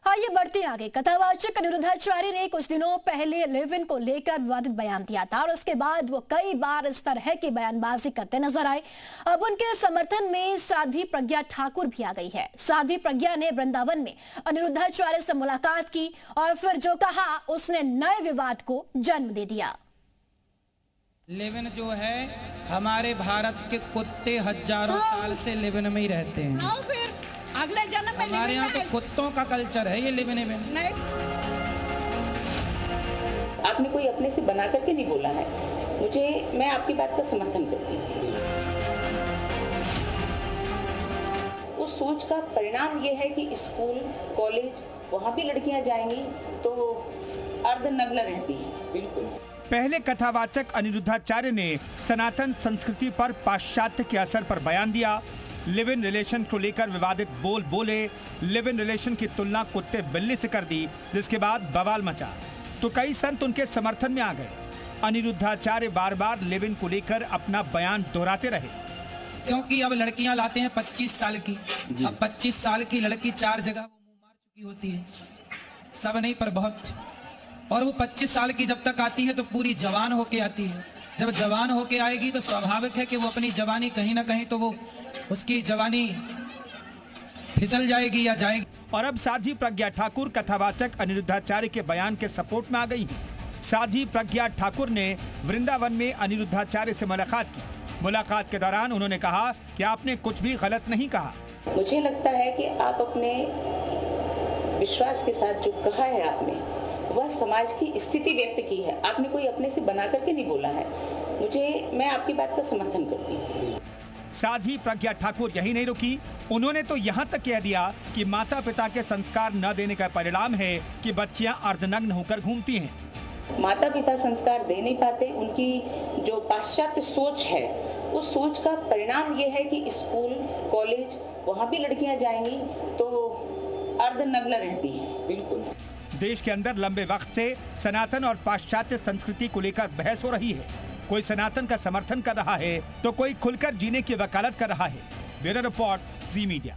ये बढ़ती आगे। कथावाचक अनिरुद्धाचार्य ने कुछ दिनों पहले लिव इन को लेकर विवादित बयान दिया था और उसके बाद वो कई बार इस तरह की बयानबाजी करते नजर आए। अब उनके समर्थन में साध्वी प्रज्ञा ठाकुर भी आ गई है। साध्वी प्रज्ञा ने वृंदावन में अनिरुद्धाचार्य से मुलाकात की और फिर जो कहा उसने नए विवाद को जन्म दे दिया। लिव इन जो है हमारे भारत के कुत्ते हजारों साल से लिव इन में ही रहते हैं। अगले जन्म में हमारे यहाँ तो कुत्तों का कल्चर है ये लिव इन में। नहीं, आपने कोई अपने से बना करके नहीं बोला है। मैं आपकी बात का समर्थन करती हूँ। उस सोच का परिणाम ये है कि स्कूल कॉलेज वहाँ भी लड़कियाँ जाएंगी तो अर्धनग्न रहती हैं। बिल्कुल। पहले कथावाचक अनिरुद्धाचार्य ने सनातन संस्कृति पर पाश्चात्य के असर पर बयान दिया। लिव इन रिलेशन को लेकर विवादित बोले। लिव इन रिलेशन की तुलना कुत्ते बिल्ली से कर दी, जिसके बाद बवाल मचा तो कई संत उनके समर्थन में आ गए। अनिरुद्धाचार्य बार बार लिव इन को लेकर अपना बयान दोहराते रहे। क्योंकि अब लड़कियां लाते हैं 25 साल की। अब 25 साल की लड़की 4 जगह वो मुंह मार चुकी होती है, सब नहीं पर बहुत। और वो 25 साल की जब तक आती है तो पूरी जवान होके आती है। जब जवान होके आएगी तो स्वाभाविक है कि वो अपनी जवानी कहीं ना कहीं तो वो उसकी जवानी फिसल जाएगी या जाएगी। और अब साध्वी प्रज्ञा ठाकुर कथावाचक अनिरुद्धाचार्य के बयान के सपोर्ट में आ गई हैं। साध्वी प्रज्ञा ठाकुर ने वृंदावन में अनिरुद्धाचार्य से मुलाकात की। मुलाकात के दौरान उन्होंने कहा कि आपने कुछ भी गलत नहीं कहा। मुझे लगता है कि आप अपने विश्वास के साथ जो कहा है आपने वह समाज की स्थिति व्यक्त की है। आपने कोई अपने से बना करके नहीं बोला है। मैं आपकी बात का समर्थन करती हूँ। साध्वी प्रज्ञा ठाकुर यही नहीं रुकी, उन्होंने तो यहाँ तक कह दिया कि माता पिता के संस्कार न देने का परिणाम है कि बच्चियां अर्धनग्न होकर घूमती हैं। माता पिता संस्कार दे नहीं पाते। उनकी जो पाश्चात्य सोच है उस सोच का परिणाम ये है कि स्कूल कॉलेज वहाँ भी लड़कियाँ जाएंगी तो अर्धनग्न रहती हैं। बिल्कुल। देश के अंदर लंबे वक्त से सनातन और पाश्चात्य संस्कृति को लेकर बहस हो रही है। कोई सनातन का समर्थन कर रहा है तो कोई खुलकर जीने की वकालत कर रहा है। ब्यूरो रिपोर्ट, जी मीडिया।